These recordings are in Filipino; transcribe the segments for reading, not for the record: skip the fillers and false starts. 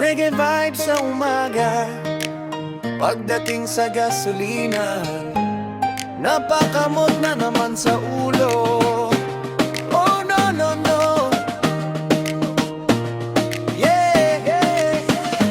Reggae vibes sa umaga, pagdating sa gasolina, napakamot na naman sa ulo. Oh no no no, yeah, yeah.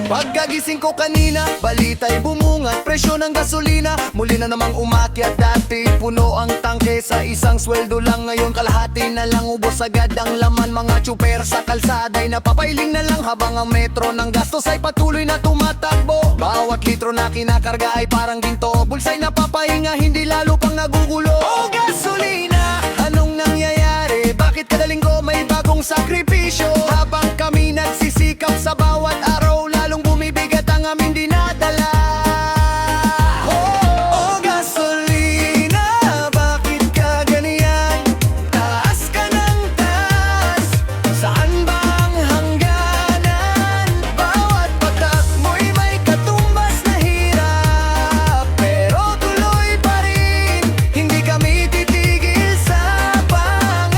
Pagkagising ko kanina, balita'y bumungat, presyo ng gasolina muli na namang umakyat. Dati puno ang tangke, sa isang sweldo lang, ngayon kalahati na lang, ubos agad ang laman. Mga tsuper sa kalsada'y napapailing na lang, habang ang metro ng gastos ay patuloy na tumatakbo. Bawat litro na kinakarga ay parang ginto, bulsa'y napapahinga, hindi lalo pang nagugulo. Oh gasolina, anong nangyayari? Bakit kada linggo may bagong sakripisyo? Habang kami nagsisikap sa bawat araw, lalong bumibigat ang aming dinadala. Oh gasolina, bakit ka ganyan? Taas ka ng taas, saan ba ang hangganan? Bawat patak mo'y may katumbas na hirap, pero tuloy pa rin, hindi kami titigil sa pangarap.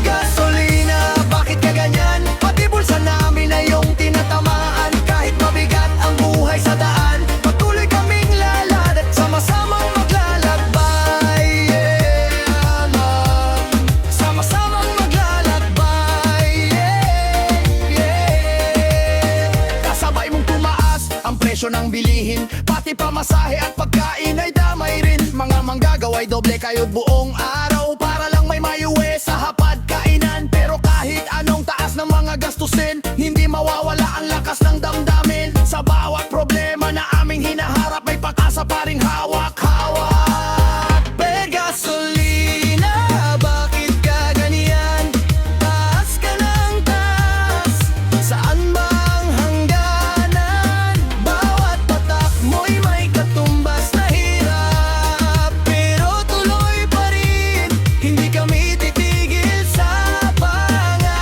Gasolina, bakit ka ganyan? Pati bulsa namin ay iyong tinatamaan. Kahit mabigat ang buhay sa daan, patuloy kaming lalad at sama-samang maglalakbay. Yeah, man. Sama-samang maglalakbay. Yeah, yeah. Kasabay mong tumaas ang presyo ng bilihin, pati pamasahe at pagkain ay damay rin. Mga manggagawa'y doble kayod buong araw, para lang may maiuwi sa hapad kainan. Pero kahit anong taas ng mga gastusin, hindi mawawala ang lakas ng damdamin. Sa bawat problema na aming hinaharap, may pag-asa pa ring hawak-hawak. Per gasolina, bakit ka ganyan? Taas ka ng taas, saan ba ang hangganan? Bawat patak mo'y may katumbas na hirap, pero tuloy pa rin, hindi kami titigil sa pangarap.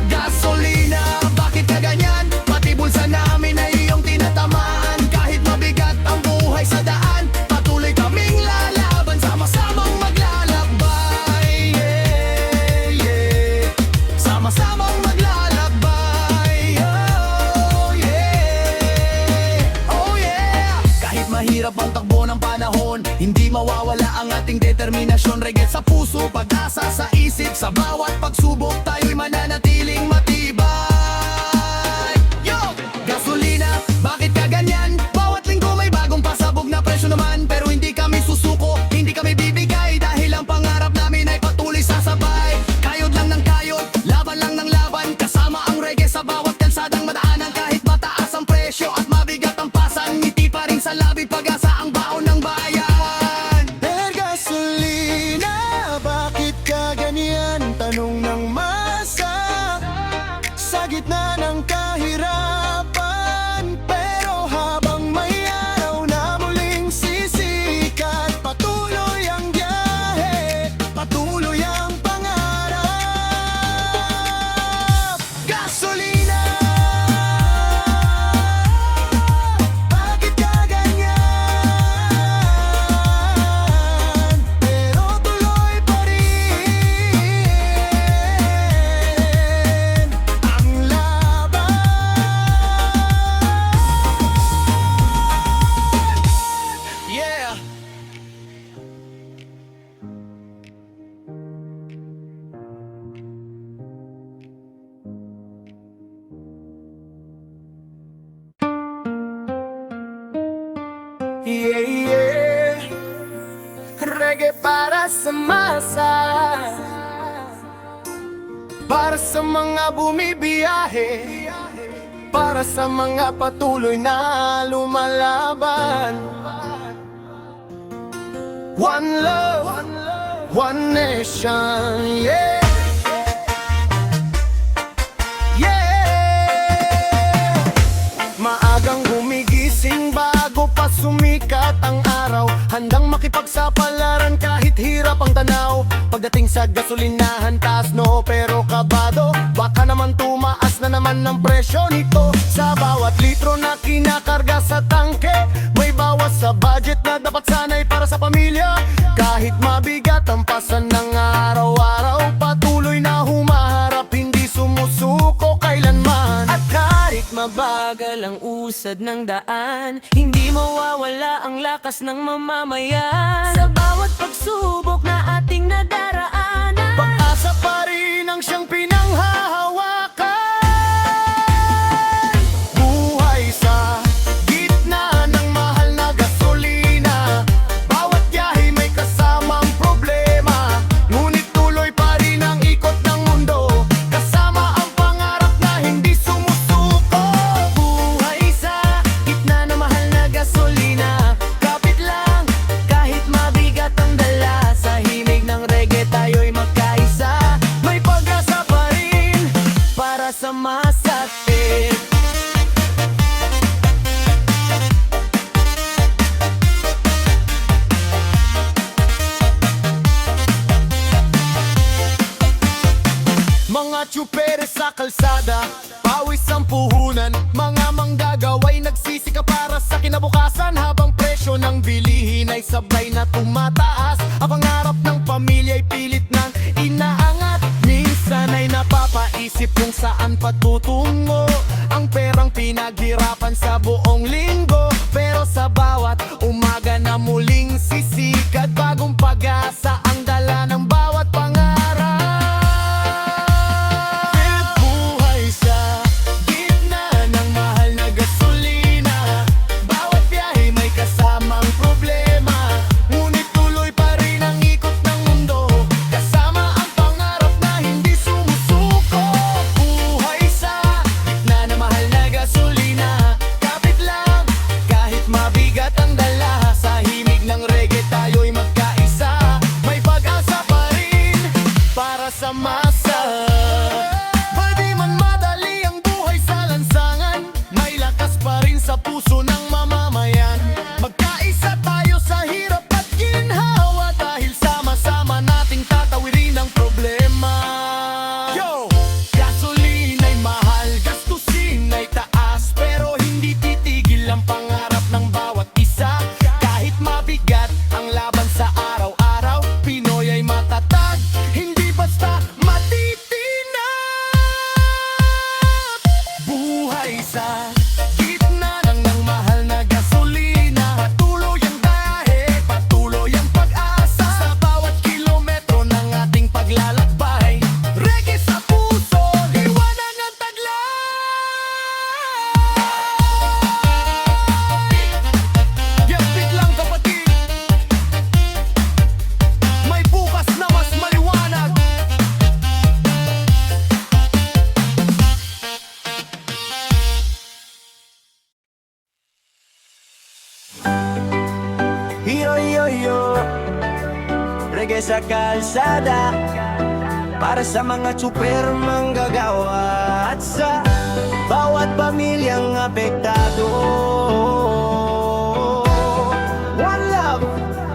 Gasolina, bakit ka ganyan? Pati bulsa namin ay iyong tinatamaan. Kahit mabigat ang buhay sa daan, patuloy kaming lalaban, sama-samang maglalakbay. Yeah, yeah. Sama-samang maglalakbay. Oh yeah, oh yeah. Kahit mahirap ang takbo ng panahon, hindi mawawala ang ating determinasyon. Reggae sa puso, pag-asa sa isip, sa bawat pagsubok tayo'y mananatiling matibay. Yo! Gasolina, bakit ka ganyan? Bawat linggo may bagong pasabog na presyo naman, pero hindi kami susuko, hindi kami bibigay, dahil ang pangarap namin ay patuloy sasabay. Kayod lang ng kayod, laban lang ng laban, kasama ang reggae sa bawat kalsadang madaanan. Kahit mataas ang presyo at mabigat ang pasan, ngiti pa rin sa labi, pag-asa ang baon ng bayan. Per gasolina, bakit ka ganyan? Tanong ng masa sa gitna ng kahirapan. Pero habang may araw na muling sisikat, patuloy ang biyahe, patuloy ang pangarap. Gasolina, bakit ka ganyan? Pero tuloy pa rin ang laban. Yeah. Yeah, yeah. Reggae para sa masa, para sa mga bumibiyahe, para sa mga patuloy na lumalaban. One love, one nation, yeah. Yeah. Maagang gumigising bago pa sumikat ang araw, handang makipagsapalaran kahit hirap ang tanaw. Pagdating sa gasolinahan, taas no pero kabado, baka naman tumaas na naman ang presyo nito. Sa bawat litro na kinakarga sa tangke, may bawas sa budget na dapat sana'y para sa pamilya. Kahit mabigat ang pasan ng araw-araw, patuloy na humaharap, hindi sumusuko kailanman. usad ng daan. Hindi mawawala ang lakas ng mamamayan sa bawat pagsubok na ating nadaraanan. Pag-asa pa rin ang siyang pinanghahawakan. Buhay sa gitna ng mahal na gasolina. Bawat biyahe may kasamang problema, ngunit tuloy pa rin ang ikot ng mundo, kasama ang pangarap na hindi sumusuko. Buhay sa gitna ng mahal na gasolina. Kapit lang kahit mabigat ang dala. Sa himig ng reggae tayo'y magkaisa. May pag-asa pa rin Para sa masakit, mga tsuperes sa kalsada, pawis ang puhunan. Mga manggagaway nagsisika para sa kinabukasan, habang presyo ng bilihin ay sabay na tumataas. Ang pangarap ng pamilya ay pilit ng inaangat. Minsan ay napapaisip kung saan patutungo ang perang pinaghirapan sa buong linggo. Pero sa bawat umaga na muling sisikad, bagong pag-asa ang dala ng bawat pangarap. Buhay sa gitna ng mahal na gasolina. Bawat biyahe may kasamang problema, ngunit tuloy pa rin ang ikot ng mundo, kasama ang pangarap na hindi sumusuko. Buhay sa gitna ng mahal na gasolina. Kapit lang kahit mabigat ang dala. Sa himig ng reggae tayo'y magkaisa. May pag-asa pa rin para sa masa. Pwede man madali ang buhay sa lansangan, may lakas pa rin sa puso ng mamamayan. Magkaisa tayo sa hirap at ginhawa, dahil sama-sama nating tatawirin ang problema. Yo! Gasolina'y mahal, gastusin ay taas, pero hindi titigil ang pangarap ng bawat isa. Kahit mabigat ang laban sa araw-araw, Pinoy ay matatag, hindi basta matitinag. Buhay sa gitna ng mahal na gasolina. Patuloy ang biyahe, patuloy ang pag-asa. Sa bawat kilometro ng ating paglalakbay, reggae sa puso, liwanag ang taglay. Yapit lang kapatid, may bukas na mas maliwanag. yo yo yo, reggae sa kalsada. Para sa mga super manggagawa at sa bawat pamilyang apektado. One love,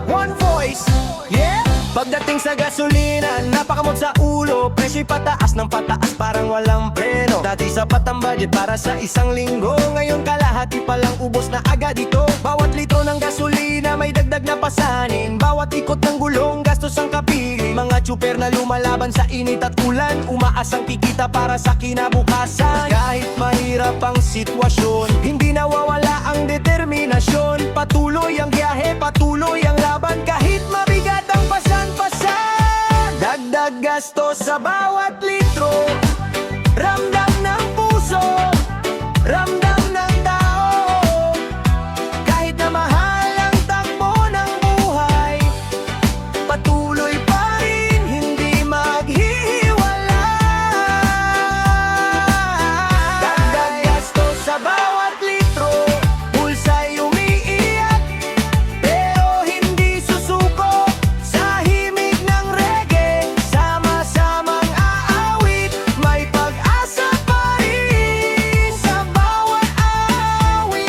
one voice, yeah! Pagdating sa gasolina, napakamot sa ulo. Presyo'y pataas ng pataas, parang walang preno. Dati sapat ang budget para sa isang linggo, ngayon kalahati palang ubos na agad ito. Bawat litro ng gasolina may dagdag na pasanin. Bawat ikot ng gulong, gastos ang kapiling. Mga tsuper na lumalaban sa init at ulan, umaasang kikita para sa kinabukasan. Kahit mahirap ang sitwasyon, hindi nawawala ang determinasyon. Patuloy ang biyahe, patuloy ang laban, kahit mabigat ang pasan-pasan. Dagdag gasto sa bawat litro, ramdam ng puso, ramdam ng tao. Kahit na mahal ang takbo ng buhay, patuloy pa rin hindi maghihiwalay. Dagdag gasto sa bawat litro, pulsa'y umiiyak, pero hindi susuko. Sa himig ng reggae, sama-samang aawit, may pag-asa pa rin sa bawat awit.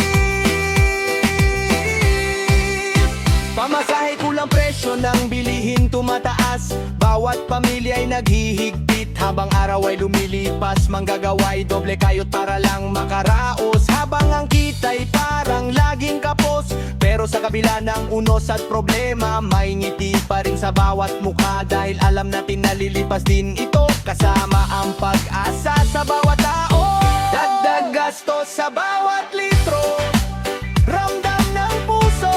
Pamasahe, kulang presyo ng bilihin tumataas. Bawat pamilya ay naghihigpit, habang araw ay lumilipas. Manggagaway doble kayot para lang makaraos, habang ang kita'y parang laging kapos. Pero sa kabila ng unos at problema, may ngiti pa rin sa bawat mukha, dahil alam natin na lilipas din ito, kasama ang pag-asa sa bawat tao. Dagdag gasto sa bawat libo, litro. Ramdam ng puso,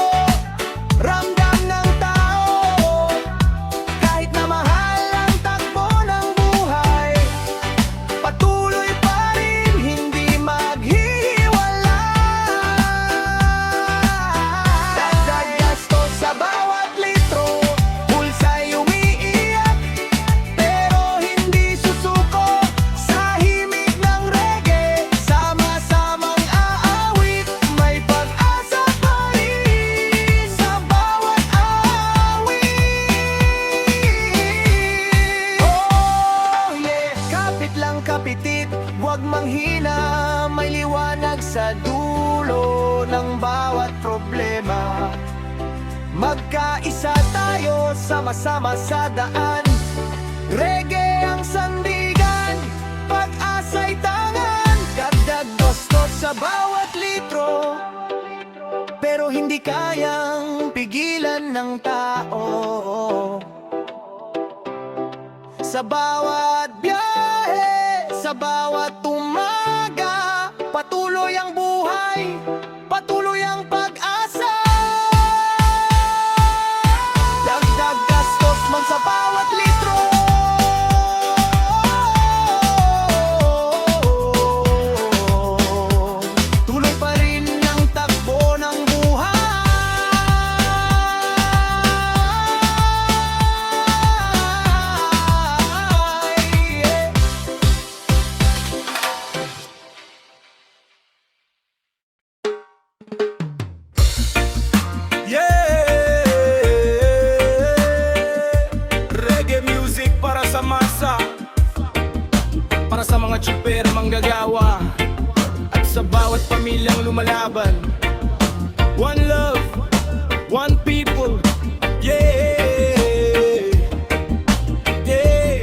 ramdam ng tao. Kahit na mahal ang takbo ng buhay, patuloy pa rin hindi maghihiwalay. Dagdag gastos sa bawat litro, bulsa'y umiiyak, pero hindi susuko sa himig ng reggae. Sama-samang aawit, may pag-asa pa rin sa bawat awit. Oh yeah, kapit lang kapitit, huwag manghina, may liwanag sa dulo ng bawat problema. Magkaisa tayo, sama-sama sa daan. Reggae ang sandigan, pag-asa'y tangan. Dagdag gastos sa bawat litro, pero hindi kayang pigilan ng tao. Sa bawat biyahe, sa bawat umaga, patuloy ang buhay, patuloy ang pag-asa. Dagdag gastos man sa bawat litro, tuloy pa rin ang takbo ng buhay. Reggae music para sa masa, para sa mga tsuper manggagawa, at sa bawat pamilyang lumalaban. One love, one people, yeah, yeah.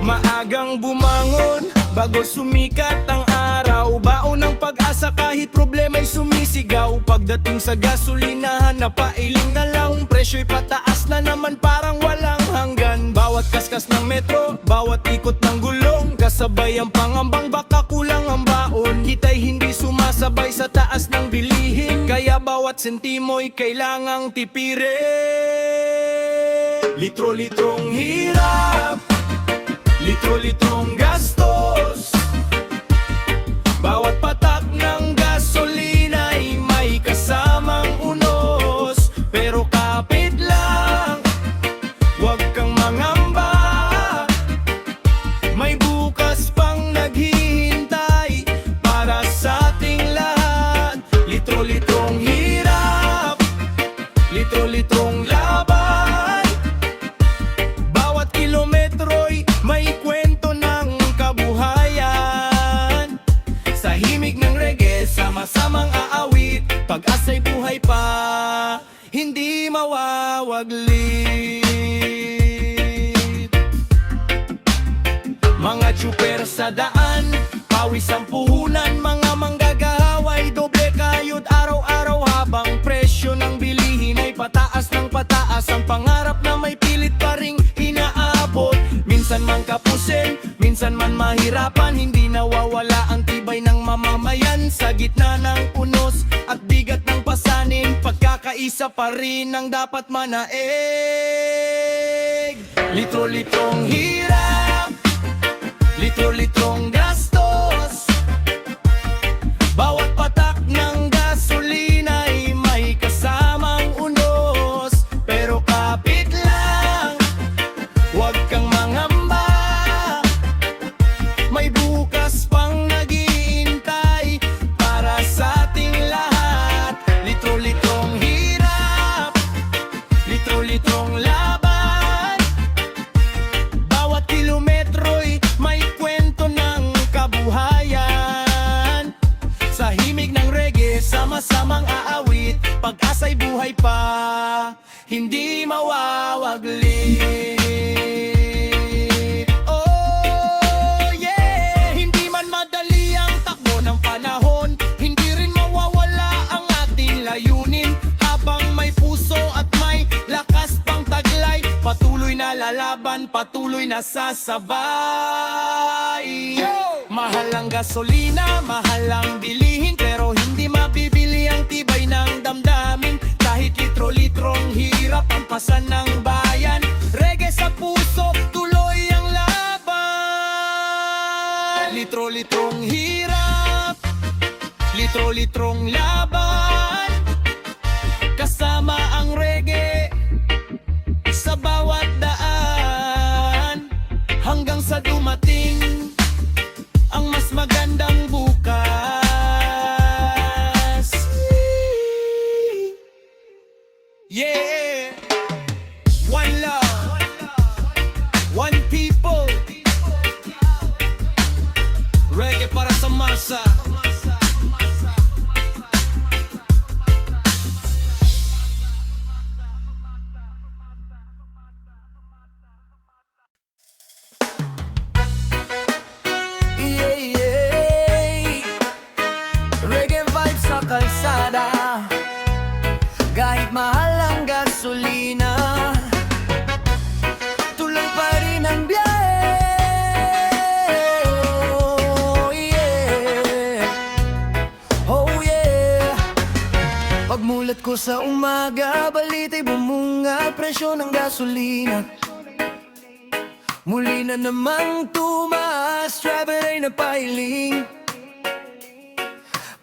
Maagang bumangon bago sumikat ang araw, baon ng pag-asa kahit problema'y sumisigaw. Pagdating sa gasolinahan, napailing na lang, presyo'y pataas na naman parang walang hanggan. Bawat kaskas ng metro, bawat ikot ng gulong, kasabay ang pangambang baka kulang ang baon. Kita'y hindi sumasabay sa taas ng bilihin, kaya bawat sentimo'y kailangang tipirin. Litro-litrong hirap, litro-litrong gastos, bawat patak ng gasolina'y may kasamang unos. Pero kapit lang, huwag kang mangamba, may bukas pang naghihintay para sa ating lahat. Litro-litrong hirap, litro-litrong laban, bawat kilometro'y may kwento ng kabuhayan. Sa himig ng reggae, sama-samang aawit, pag-asa'y buhay pa, hindi mawawaglit. Mga tsuper sa daan, pawis ang puhunan, mga manggagahaway, doble kayod araw-araw. Habang presyo ng bilihin ay pataas ng pataas, ang pangarap na may pilit pa ring inaabot. Minsan man kapusin, minsan man mahirapan, hindi nawawala ang tibay ng mamamayan. Sa gitna ng unos at bigat ng pasanin, pagkakaisa pa rin ang dapat manaig. Litro-litrong hirap, litro-litrong gastos, bawat patak ng gasolina'y may kasamang unos. Pero kapit lang, huwag kang mangamba, may bukas pang naghihintay para sa ating lahat. Litro-litrong hirap, litro-litrong laban, bawat kilometro'y may kwento ng kabuhayan. Sa himig ng reggae, sama-samang aawit, pag-asa'y buhay pa, hindi mawawaglit. Oh yeah, hindi man madali ang takbo ng panahon, hindi rin mawawala ang ating layunin. Habang may puso at may lakas pang taglay, patuloy na lalaban, patuloy na sasabay. Mahal ang gasolina, mahal ang bilihin, damdamin. Kahit litro-litrong hirap ang pasan ng bayan. Reggae sa puso, tuloy ang laban. Litro-litrong hirap, litro-litrong laban. Kasama ang reggae sa bawat daan, hanggang sa dumating ang mas magandang bukas. Yeah, one love, one people. Reggae para sa masa. Yeah, yeah. Reggae vibes sa kalsada, kahit mahal ang gasolina, tuloy pa rin ang biyahe. Oh yeah, oh yeah. Pagmulat ko sa umaga, balita'y bumunga, presyo ng gasolina muli na namang tumaas, driver ay napahiling,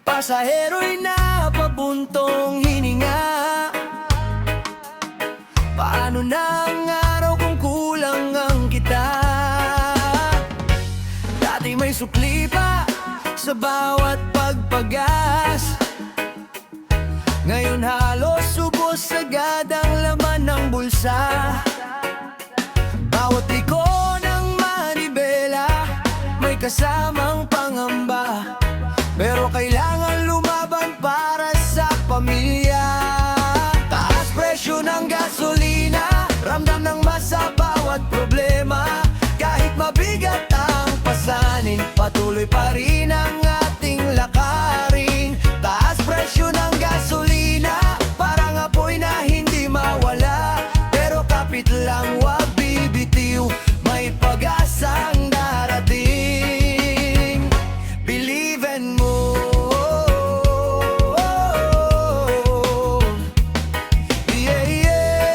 pasahero'y napabuntong hininga. Paano na ang araw kung kulang ang kita? Dati may sukli pa sa bawat pagpagas, ngayon halos subos agad ang laman ng bulsa. Bawat liko ng manibela may kasamang pangamba, pero kailangan lumaban para sa pamilya. Taas presyo ng gasolina, ramdam ng masa bawat problema. Kahit mabigat ang pasanin, patuloy pa rin ang ating lakarin. Taas presyo ng gasolina, parang apoy na hindi mawala, pero kapit lang wag bibitiw, may pag-asang darating. Believe and move. Yeah, yeah.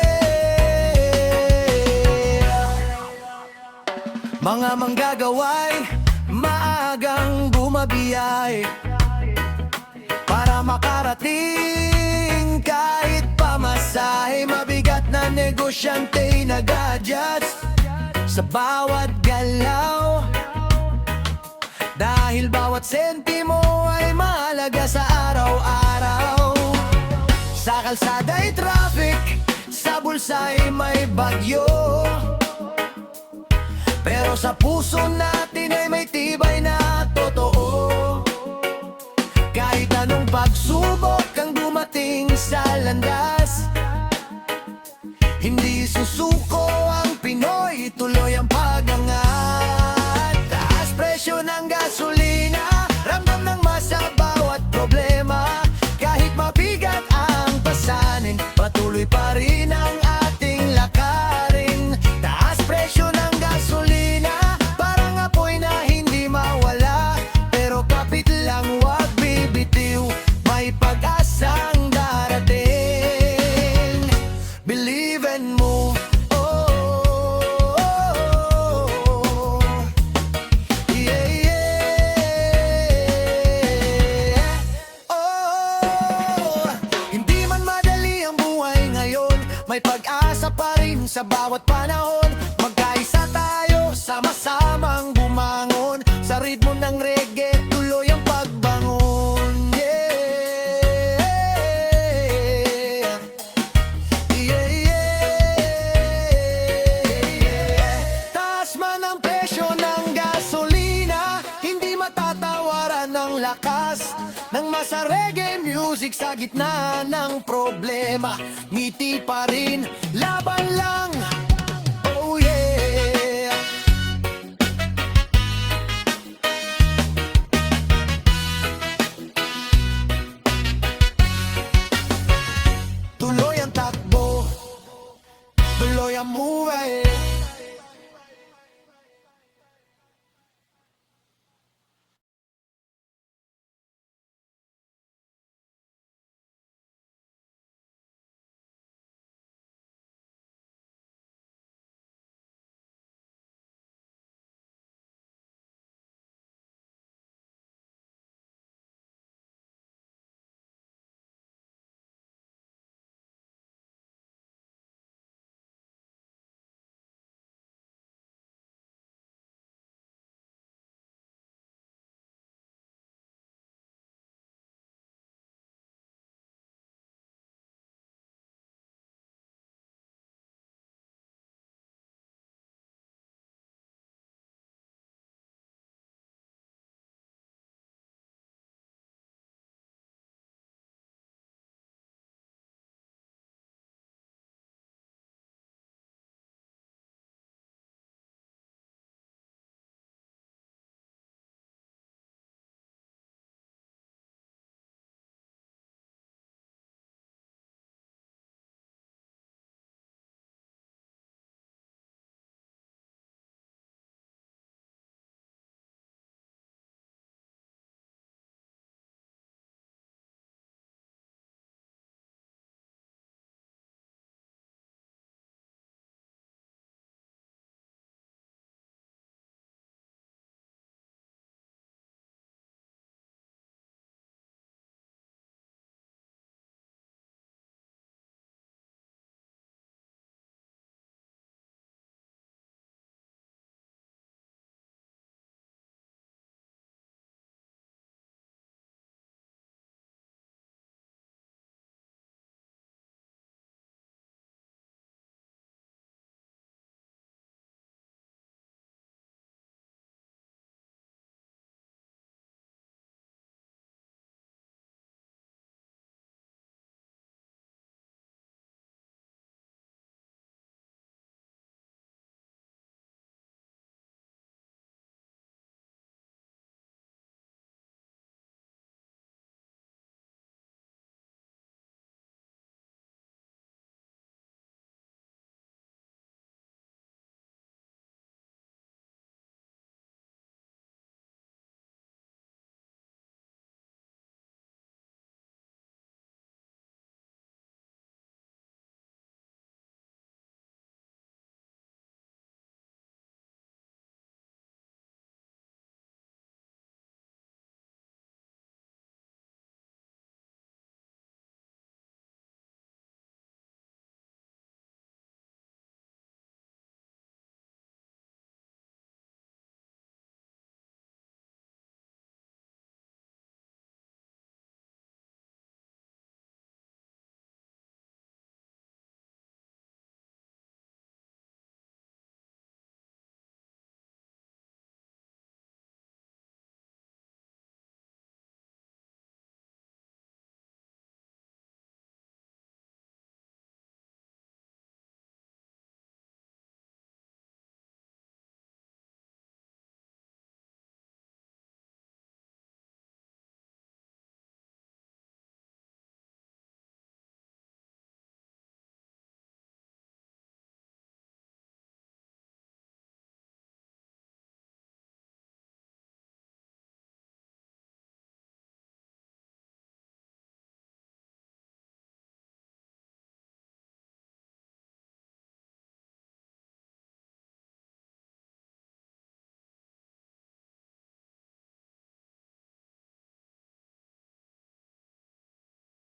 Mga manggagaway, maagang bumabiyay para makarating, kahit pamasahe. Mabigat na negosyante nag-adjust sa bawat galaw, dahil bawat sentimo ay mahalaga sa araw-araw. Sa kalsada'y traffic, sa bulsa'y may bagyo, pero sa puso natin ay may tibay na totoo. Kahit anong pagsubok ang dumating sa landas, hindi susuko ang Pinoy, tuloy ang pag-angat. Taas presyo ng gasolina, ramdam ng masa bawat problema. Kahit mabigat ang pasanin, patuloy pa rin ang ating lakarin. Taas presyo ng gasolina, parang apoy na hindi mawala, pero kapit lang wag bibitiw, may pag-asang darating. Believe and move. Yeah, yeah. Oh, hindi man madali ang buhay ngayon, may pag-asa pa rin sa bawat panahon. Magkaisa tayo, sama-samang bumangon, sa ritmo ng reggae, tuloy ang pagbangon. Yeah, yeah, yeah. Taas man ang presyo ng gasolina, hindi matatawaran ng lakas ng masa reggae music. Sa gitna ng problema, ngiti pa rin, laban lang.